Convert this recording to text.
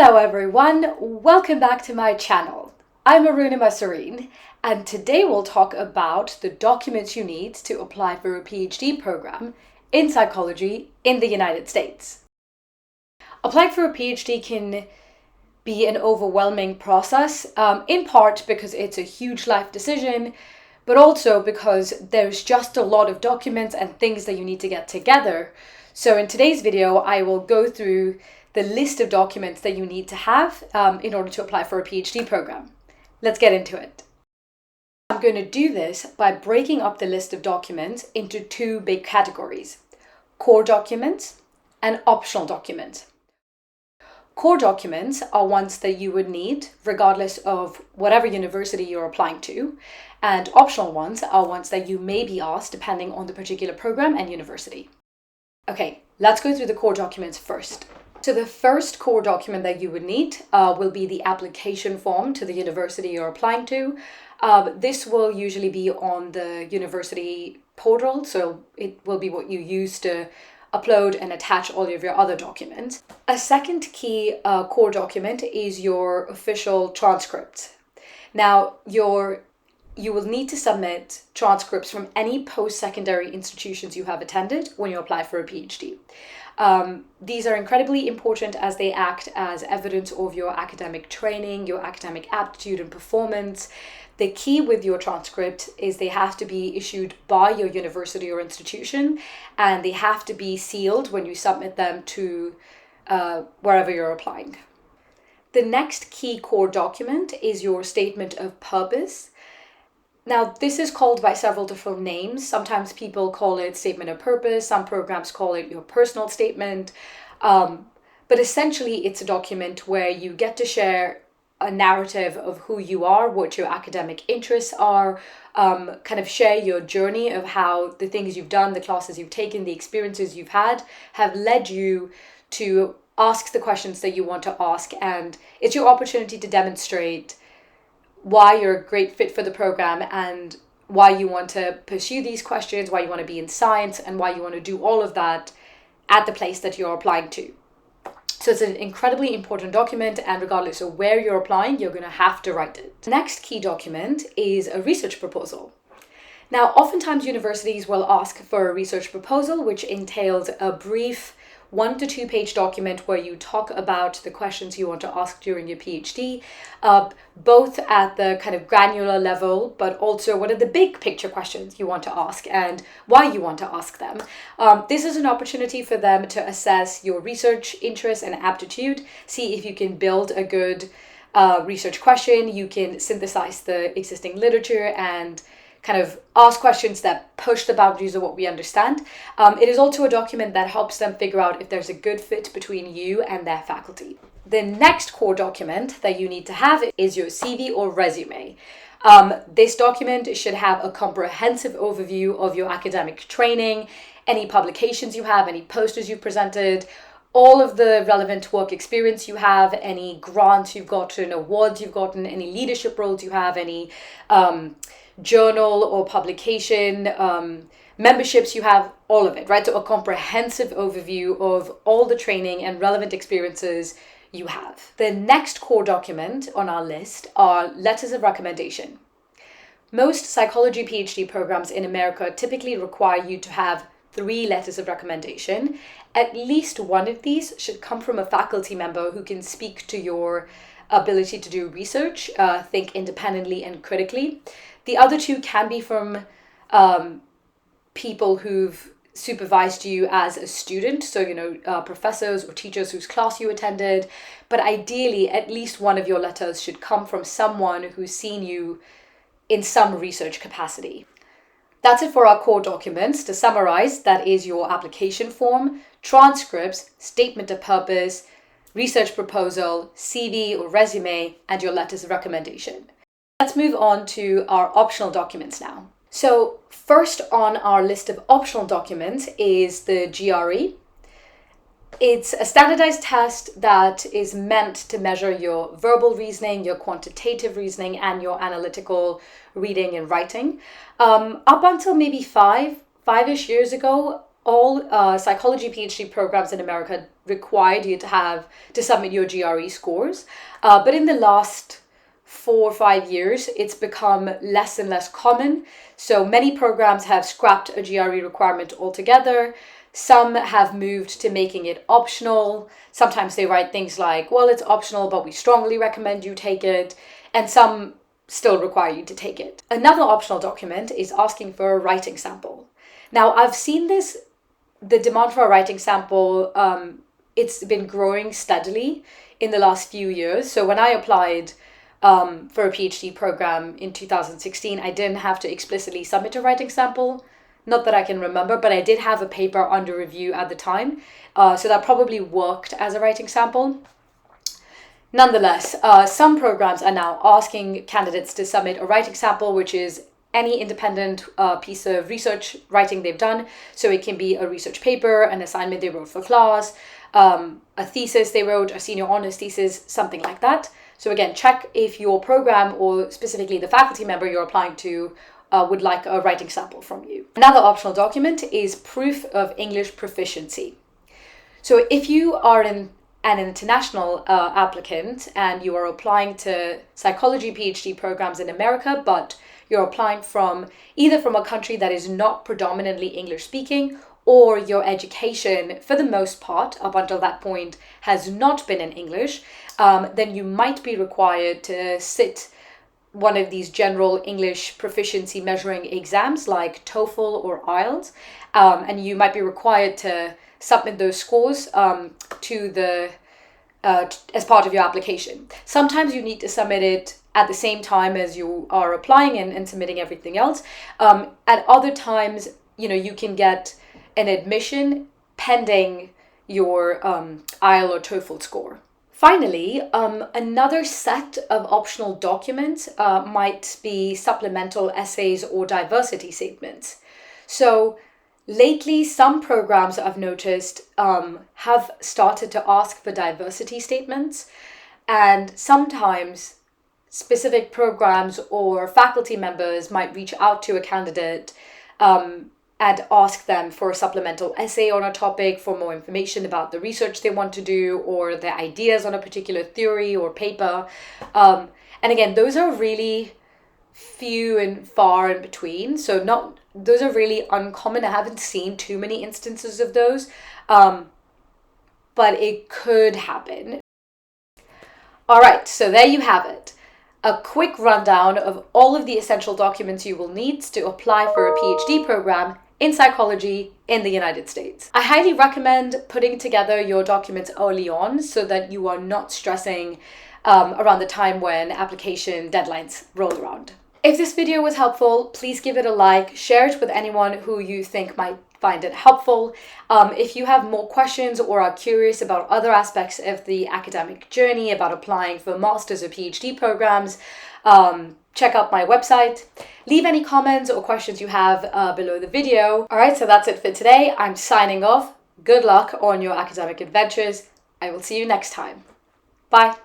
Hello everyone, welcome back to my channel. I'm Arunima Sarin, and today we'll talk about the documents you need to apply for a PhD program in psychology in the United States. Applying for a PhD can be an overwhelming process, in part because it's a huge life decision, but also because there's just a lot of documents and things that you need to get together. So in today's video, I will go through the list of documents that you need to have in order to apply for a PhD program. Let's get into it. I'm going to do this by breaking up the list of documents into two big categories: core documents and optional documents. Core documents are ones that you would need regardless of whatever university you're applying to, and optional ones are ones that you may be asked depending on the particular program and university. Okay, let's go through the core documents first. So the first core document that you would need will be the application form to the university you're applying to. This will usually be on the university portal, so it will be what you use to upload and attach all of your other documents. A second key core document is your official transcript. Now, you will need to submit transcripts from any post-secondary institutions you have attended when you apply for a PhD. These are incredibly important as they act as evidence of your academic training, your academic aptitude and performance. The key with your transcript is they have to be issued by your university or institution, and they have to be sealed when you submit them to wherever you're applying. The next key core document is your statement of purpose. Now, this is called by several different names. Sometimes people call it statement of purpose. Some programs call it your personal statement. But essentially, it's a document where you get to share a narrative of who you are, what your academic interests are, kind of share your journey of how the things you've done, the classes you've taken, the experiences you've had have led you to ask the questions that you want to ask. And it's your opportunity to demonstrate why you're a great fit for the program and why you want to pursue these questions, why you want to be in science, and why you want to do all of that at the place that you're applying to. So it's an incredibly important document, and regardless of where you're applying, you're going to have to write it. The next key document is a research proposal. Now, oftentimes universities will ask for a research proposal, which entails a brief 1 to 2 page document where you talk about the questions you want to ask during your PhD, both at the kind of granular level, but also what are the big picture questions you want to ask and why you want to ask them. This is an opportunity for them to assess your research interest and aptitude, see if you can build a good research question, you can synthesize the existing literature and kind of ask questions that push the boundaries of what we understand. It is also a document that helps them figure out if there's a good fit between you and their faculty. The next core document that you need to have is your CV or resume. This document should have a comprehensive overview of your academic training, any publications you have, any posters you've presented, all of the relevant work experience you have, any grants you've gotten, awards you've gotten, any leadership roles you have, any journal or publication memberships you have, all of it, right? So a comprehensive overview of all the training and relevant experiences you have. The next core document on our list are letters of recommendation. Most psychology PhD programs in America typically require you to have 3 letters of recommendation. At least one of these should come from a faculty member who can speak to your ability to do research, think independently and critically. The other 2 can be from people who've supervised you as a student, so professors or teachers whose class you attended, but ideally at least one of your letters should come from someone who's seen you in some research capacity. That's it for our core documents. To summarize, that is your application form, transcripts, statement of purpose, research proposal, CV or resume, and your letters of recommendation. Let's move on to our optional documents now. So first on our list of optional documents is the GRE. It's a standardized test that is meant to measure your verbal reasoning, your quantitative reasoning, and your analytical reading and writing. Up until maybe five-ish years ago, all psychology PhD programs in America required you to submit your GRE scores. But in the last 4 or 5 years, it's become less and less common. So many programs have scrapped a GRE requirement altogether. Some have moved to making it optional. Sometimes they write things like, well, it's optional, but we strongly recommend you take it. And some still require you to take it. Another optional document is asking for a writing sample. Now, I've seen the demand for a writing sample, it's been growing steadily in the last few years. So when I applied for a PhD program in 2016, I didn't have to explicitly submit a writing sample. Not that I can remember, but I did have a paper under review at the time. So that probably worked as a writing sample. Nonetheless, some programs are now asking candidates to submit a writing sample, which is any independent piece of research writing they've done. So it can be a research paper, an assignment they wrote for class, a thesis they wrote, a senior honors thesis, something like that. So again, check if your program or specifically the faculty member you're applying to would like a writing sample from you. Another optional document is proof of English proficiency. So if you are an international applicant and you are applying to psychology PhD programs in America, but you're applying either from a country that is not predominantly English speaking, or your education, for the most part, up until that point, has not been in English, then you might be required to sit one of these general English proficiency measuring exams like TOEFL or IELTS, and you might be required to submit those scores as part of your application. Sometimes you need to submit it at the same time as you are applying and submitting everything else. At other times, you can get an admission pending your IELTS or TOEFL score. Finally, another set of optional documents might be supplemental essays or diversity statements. So lately, some programs I've noticed have started to ask for diversity statements, and sometimes specific programs or faculty members might reach out to a candidate and ask them for a supplemental essay on a topic, for more information about the research they want to do or their ideas on a particular theory or paper. And again, those are really few and far in between. So those are really uncommon. I haven't seen too many instances of those, but it could happen. All right, so there you have it. A quick rundown of all of the essential documents you will need to apply for a PhD program in psychology in the United States. I highly recommend putting together your documents early on so that you are not stressing around the time when application deadlines roll around. If this video was helpful, please give it a like, share it with anyone who you think might find it helpful. If you have more questions or are curious about other aspects of the academic journey, about applying for master's or PhD programs, check out my website. Leave any comments or questions you have below the video. All right, so that's it for today. I'm signing off. Good luck on your academic adventures. I will see you next time. Bye.